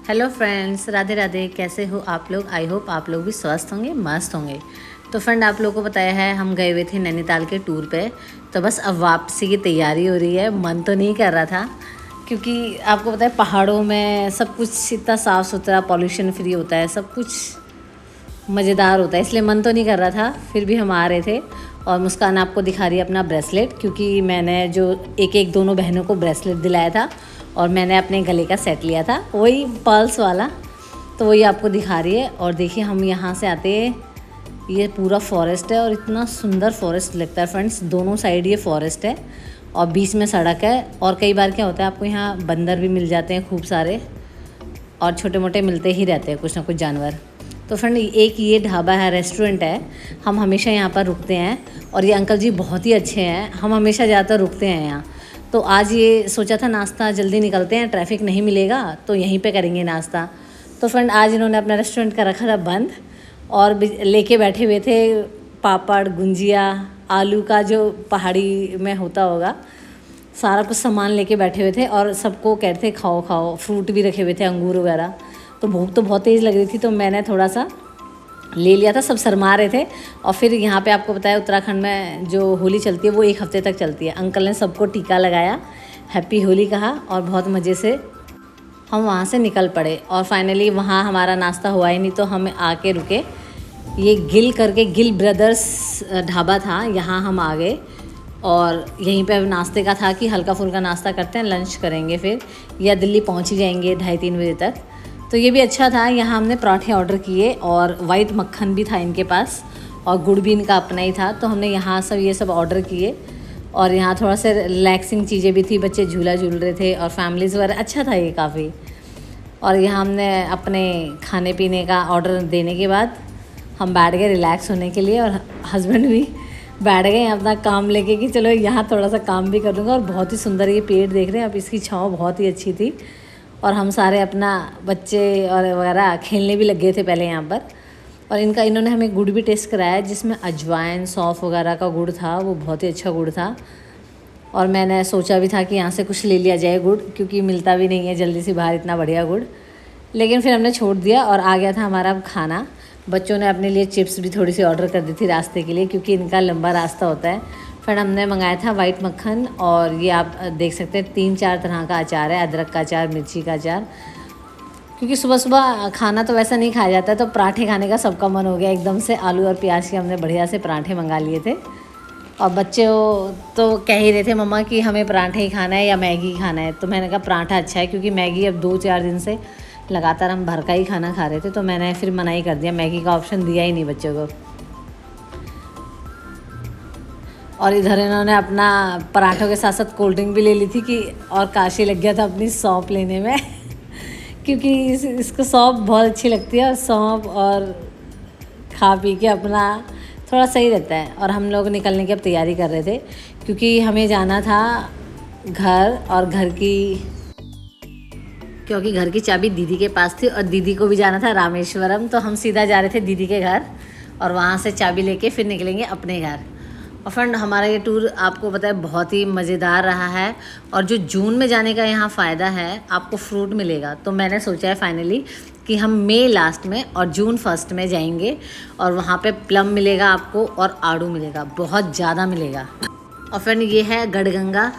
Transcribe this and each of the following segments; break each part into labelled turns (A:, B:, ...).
A: Hello friends, Radhe Radhe. कैसे हो आप लोग? आई होप आप लोग भी स्वस्थ होंगे, मस्त होंगे। तो फ्रेंड, आप लोगों को बताया है हम गए हुए थे नैनीताल के टूर पे। तो बस अब वापसी की तैयारी हो रही है। मन तो नहीं कर रहा था क्योंकि आपको पता है पहाड़ों में सब कुछ इतना साफ़ सुथरा, पॉल्यूशन फ्री होता है, सब कुछ मज़ेदार होता है, इसलिए मन तो नहीं कर रहा था। फिर भी हम आ रहे थे। और मुस्कान आपको दिखा रही है अपना ब्रेसलेट, क्योंकि मैंने जो एक दोनों बहनों को ब्रेसलेट दिलाया था और मैंने अपने गले का सेट लिया था, वही पर्ल्स वाला। तो वही आपको दिखा रही है। और देखिए हम यहाँ से आते, ये पूरा फॉरेस्ट है और इतना सुंदर फॉरेस्ट लगता है फ्रेंड्स। दोनों साइड ये फॉरेस्ट है और बीच में सड़क है। और कई बार क्या होता है, आपको यहाँ बंदर भी मिल जाते हैं खूब सारे, और छोटे मोटे मिलते ही रहते हैं कुछ ना कुछ जानवर। तो फ्रेंड, एक ये ढाबा है, रेस्टोरेंट है, हम हमेशा यहाँ पर रुकते हैं। और ये अंकल जी बहुत ही अच्छे हैं, हम हमेशा ज़्यादातर रुकते हैं यहाँ। तो आज ये सोचा था नाश्ता जल्दी निकलते हैं, ट्रैफिक नहीं मिलेगा तो यहीं पे करेंगे नाश्ता। तो फ्रेंड, आज इन्होंने अपना रेस्टोरेंट का रखा था बंद और लेके बैठे हुए थे पापड़, गुंजिया, आलू का जो पहाड़ी में होता होगा, सारा कुछ सामान लेके बैठे हुए थे। और सबको कहते थे खाओ खाओ, फ्रूट भी रखे हुए थे, अंगूर वगैरह। तो भूख तो बहुत तेज़ लग रही थी, तो मैंने थोड़ा सा ले लिया था। सब शर्मा रहे थे। और फिर यहाँ पे आपको बताया उत्तराखंड में जो होली चलती है वो 1 हफ्ते तक चलती है। अंकल ने सबको टीका लगाया, हैप्पी होली कहा और बहुत मज़े से हम वहाँ से निकल पड़े। और फाइनली वहाँ हमारा नाश्ता हुआ ही नहीं, तो हम आके रुके। ये गिल करके, गिल ब्रदर्स ढाबा था, यहाँ हम आ गए। और यहीं पे नाश्ते का था कि हल्का फुल्का नाश्ता करते हैं, लंच करेंगे फिर, या दिल्ली पहुँच ही जाएंगे 2:30-3 बजे तक। तो ये भी अच्छा था। यहाँ हमने पराठे ऑर्डर किए और वाइट मक्खन भी था इनके पास और गुड़ भी इनका अपना ही था। तो हमने यहाँ ये सब ऑर्डर किए। और यहाँ थोड़ा सा रिलैक्सिंग चीज़ें भी थी, बच्चे झूला झूल रहे थे और फैमिलीज़ वगैरह, अच्छा था ये काफ़ी। और यहाँ हमने अपने खाने पीने का ऑर्डर देने के बाद हम बैठ गए रिलैक्स होने के लिए। और हस्बैंड भी बैठ गए अपना काम लेके कि चलो यहाँ थोड़ा सा काम भी कर लूँगा। और बहुत ही सुंदर ये पेड़ देख रहे हैं आप, इसकी छाँव बहुत ही अच्छी थी। और हम सारे अपना बच्चे और वगैरह खेलने भी लग गए थे पहले यहाँ पर। और इन्होंने हमें गुड़ भी टेस्ट कराया, जिसमें अजवाइन, सौंफ वगैरह का गुड़ था, वो बहुत ही अच्छा गुड़ था। और मैंने सोचा भी था कि यहाँ से कुछ ले लिया जाए गुड़, क्योंकि मिलता भी नहीं है जल्दी से बाहर इतना बढ़िया गुड़। लेकिन फिर हमने छोड़ दिया और आ गया था हमारा खाना। बच्चों ने अपने लिए चिप्स भी थोड़ी सी ऑर्डर कर दी थी रास्ते के लिए, क्योंकि इनका लंबा रास्ता होता है। फिर हमने मंगाया था वाइट मक्खन, और ये आप देख सकते हैं 3-4 तरह का अचार है, अदरक का अचार, मिर्ची का अचार। क्योंकि सुबह सुबह खाना तो वैसा नहीं खाया जाता है, तो पराठे खाने का सबका मन हो गया एकदम से। आलू और प्याज के हमने बढ़िया से पराठे मंगा लिए थे। और बच्चे तो कह ही रहे थे मम्मा कि हमें पराठे ही खाना है या मैगी खाना है। तो मैंने कहा पराठा अच्छा है, क्योंकि मैगी अब 2-4 दिन से लगातार हम भर का ही खाना खा रहे थे। तो मैंने फिर मना ही कर दिया, मैगी का ऑप्शन दिया ही नहीं बच्चों को। और इधर इन्होंने अपना पराठों के साथ साथ कोल्ड ड्रिंक भी ले ली थी कि, और काशी लग गया था अपनी सौंफ लेने में क्योंकि इसको सौंफ बहुत अच्छी लगती है। और सौंफ और खा पी के अपना थोड़ा सही रहता है। और हम लोग निकलने की अब तैयारी कर रहे थे, क्योंकि हमें जाना था घर, और क्योंकि घर की चाबी दीदी के पास थी और दीदी को भी जाना था रामेश्वरम। तो हम सीधा जा रहे थे दीदी के घर और वहाँ से चाबी लेके फिर निकलेंगे अपने घर। और फ्रेंड, हमारा ये टूर आपको पता है बहुत ही मज़ेदार रहा है। और जो जून में जाने का यहाँ फ़ायदा है, आपको फ्रूट मिलेगा। तो मैंने सोचा है फाइनली कि हम मई लास्ट में और जून फर्स्ट में जाएंगे। और वहाँ पे प्लम मिलेगा आपको और आड़ू मिलेगा, बहुत ज़्यादा मिलेगा। और फ्रेंड, ये है गढ़गंगा।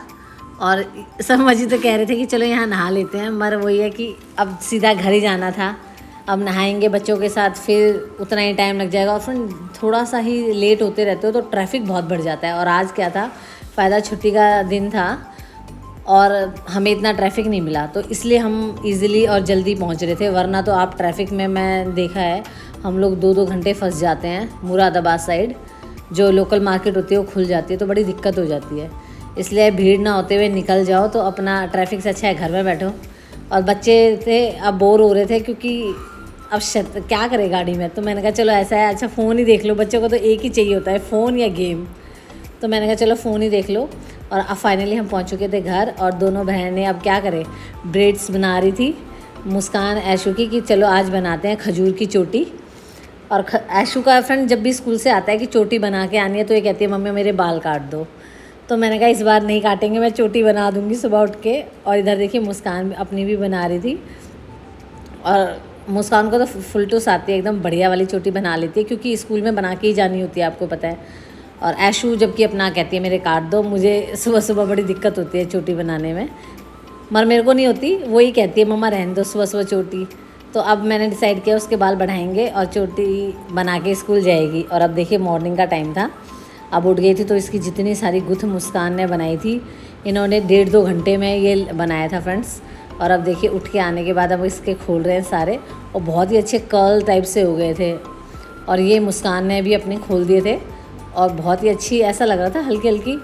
A: और सब मजी तो कह रहे थे कि चलो यहाँ नहा लेते हैं, मगर वही है कि अब सीधा घर ही जाना था। अब नहाएंगे बच्चों के साथ, फिर उतना ही टाइम लग जाएगा। और फिर थोड़ा सा ही लेट होते रहते हो तो ट्रैफिक बहुत बढ़ जाता है। और आज क्या था, फ़ायदा छुट्टी का दिन था और हमें इतना ट्रैफिक नहीं मिला, तो इसलिए हम इजीली और जल्दी पहुंच रहे थे। वरना तो आप ट्रैफिक में, मैं देखा है, हम लोग 2-2 घंटे फंस जाते हैं। मुरादाबाद साइड जो लोकल मार्केट होती है वो खुल जाती है, तो बड़ी दिक्कत हो जाती है। इसलिए भीड़ ना होते हुए निकल जाओ, तो अपना ट्रैफिक से अच्छा है घर में बैठो। और बच्चे थे अब बोर हो रहे थे, क्योंकि अब क्या करें गाड़ी में। तो मैंने कहा चलो ऐसा है, अच्छा फ़ोन ही देख लो, बच्चों को तो एक ही चाहिए होता है, फ़ोन या गेम। तो मैंने कहा चलो फ़ोन ही देख लो। और अब फाइनली हम पहुंच चुके थे घर। और दोनों बहनें अब क्या करें, ब्रेड्स बना रही थी मुस्कान ऐशू की, कि चलो आज बनाते हैं खजूर की चोटी। और ऐशू का फ्रेंड जब भी स्कूल से आता है कि चोटी बना के आनी है, तो ये कहती है मम्मी मेरे बाल काट दो। तो मैंने कहा इस बार नहीं काटेंगे, मैं चोटी बना दूँगी सुबह उठ के। और इधर देखिए मुस्कान अपनी भी बना रही थी। और मुस्कान को तो फुल टूस आती है, एकदम बढ़िया वाली चोटी बना लेती है, क्योंकि स्कूल में बना के ही जानी होती है, आपको पता है। और ऐशू जबकि अपना कहती है मेरे काट दो, मुझे सुबह सुबह बड़ी दिक्कत होती है चोटी बनाने में, मगर मेरे को नहीं होती, वही कहती है मम्मा रहने दो सुबह सुबह चोटी। तो अब मैंने डिसाइड किया उसके बाल बढ़ाएंगे और चोटी बना के स्कूल जाएगी। और अब देखिए मॉर्निंग का टाइम था, अब उठ गई थी, तो इसकी जितनी सारी गुथ मुस्कान ने बनाई थी, इन्होंने 1.5-2 घंटे में ये बनाया था फ्रेंड्स। और अब देखिए उठ के आने के बाद अब इसके खोल रहे हैं सारे, और बहुत ही अच्छे कर्ल टाइप से हो गए थे। और ये मुस्कान ने भी अपने खोल दिए थे, और बहुत ही अच्छी, ऐसा लग रहा था हल्की हल्की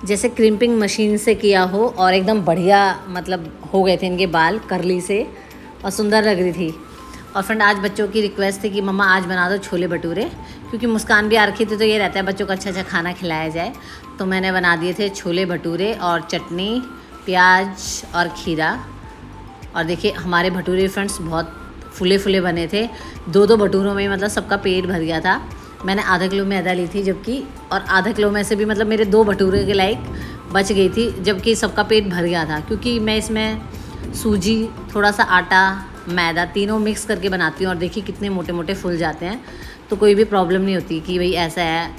A: जैसे क्रिम्पिंग मशीन से किया हो, और एकदम बढ़िया मतलब हो गए थे इनके बाल कर्ली से, और सुंदर लग रही थी। और फ्रेंड आज बच्चों की रिक्वेस्ट थी कि मम्मा आज बना दो छोले भटूरे, क्योंकि मुस्कान भी आ रखी थी, तो ये रहता है बच्चों को अच्छा अच्छा खाना खिलाया जाए। तो मैंने बना दिए थे छोले भटूरे और चटनी, प्याज और खीरा। और देखिए हमारे भटूरे फ्रेंड्स बहुत फुले फुले बने थे, 2-2 भटूरों में मतलब सबका पेट भर गया था। मैंने आधा किलो मैदा ली थी जबकि, और आधा किलो में से भी मतलब मेरे 2 भटूरे के लायक बच गई थी, जबकि सबका पेट भर गया था। क्योंकि मैं इसमें सूजी, थोड़ा सा आटा, मैदा तीनों मिक्स करके बनाती हूँ, और देखिए कितने मोटे मोटे फूल जाते हैं। तो कोई भी प्रॉब्लम नहीं होती कि भाई ऐसा है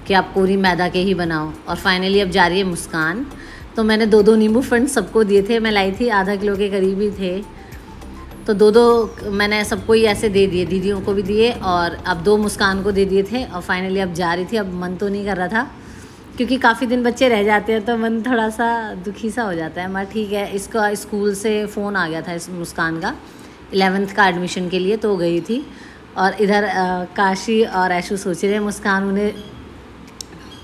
A: कि आप पूरी मैदा के ही बनाओ। और फाइनली अब जा रही है मुस्कान, तो मैंने 2-2 नींबू फ्रेंड्स सबको दिए थे, मैं लाई थी आधा किलो के करीब ही थे, तो 2-2 मैंने सबको ही ऐसे दे दिए, दीदियों को भी दिए, और अब 2 मुस्कान को दे दिए थे। और फाइनली अब जा रही थी, अब मन तो नहीं कर रहा था, क्योंकि काफ़ी दिन बच्चे रह जाते हैं तो मन थोड़ा सा दुखी सा हो जाता है। मगर ठीक है, इसका स्कूल से फ़ोन आ गया था इस मुस्कान का 11th का एडमिशन के लिए, तो गई थी। और इधर काशी और ऐशू सोच रहे हैं, मुस्कान उन्हें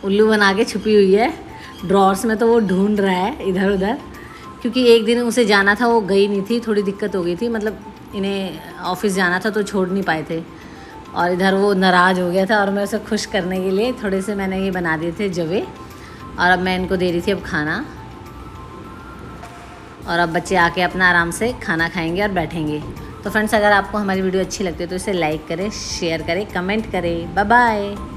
A: उल्लू बना के छुपी हुई है ड्रॉर्स में, तो वो ढूंढ रहा है इधर उधर, क्योंकि एक दिन उसे जाना था, वो गई नहीं थी, थोड़ी दिक्कत हो गई थी, मतलब इन्हें ऑफिस जाना था तो छोड़ नहीं पाए थे। और इधर वो नाराज़ हो गया था, और मैं उसे खुश करने के लिए थोड़े से मैंने ये बना दिए थे जवे, और अब मैं इनको दे रही थी अब खाना। और अब बच्चे आके अपना आराम से खाना खाएंगे और बैठेंगे। तो फ्रेंड्स अगर आपको हमारी वीडियो अच्छी लगती है तो इसे लाइक करें, शेयर करें, कमेंट करें। Bye bye.